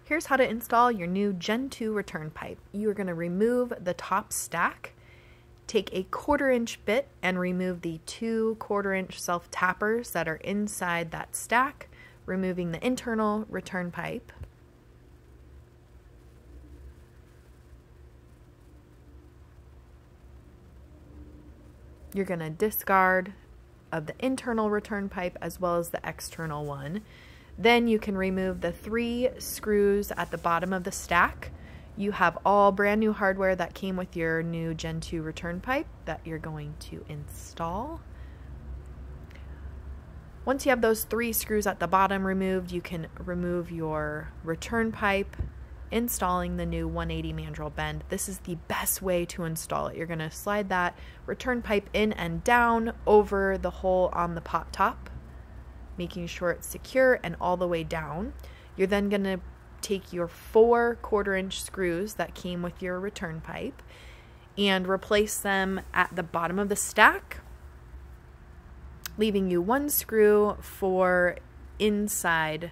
Here's how to install your new Gen 2 return pipe. You are going to remove the top stack, take a 1/4-inch bit and remove the 2 1/4-inch self tappers that are inside that stack, removing the internal return pipe. You're going to discard of the internal return pipe as well as the external one. Then you can remove the 3 screws at the bottom of the stack. You have all brand new hardware that came with your new Gen 2 return pipe that you're going to install. Once you have those 3 screws at the bottom removed, you can remove your return pipe, installing the new 180 mandrel bend. This is the best way to install it. You're going to slide that return pipe in and down over the hole on the pot top, making sure it's secure and all the way down. You're then going to take your 4 1/4-inch screws that came with your return pipe and replace them at the bottom of the stack, leaving you 1 screw for inside.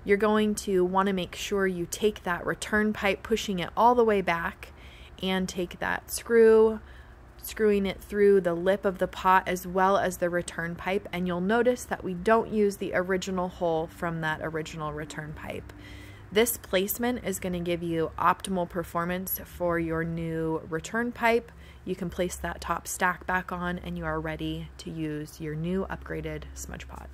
You're going to want to make sure you take that return pipe, pushing it all the way back, and take that screw, screwing it through the lip of the pot as well as the return pipe, and you'll notice that we don't use the original hole from that original return pipe. This placement is going to give you optimal performance for your new return pipe. You can place that top stack back on and you are ready to use your new upgraded Smudge Pot.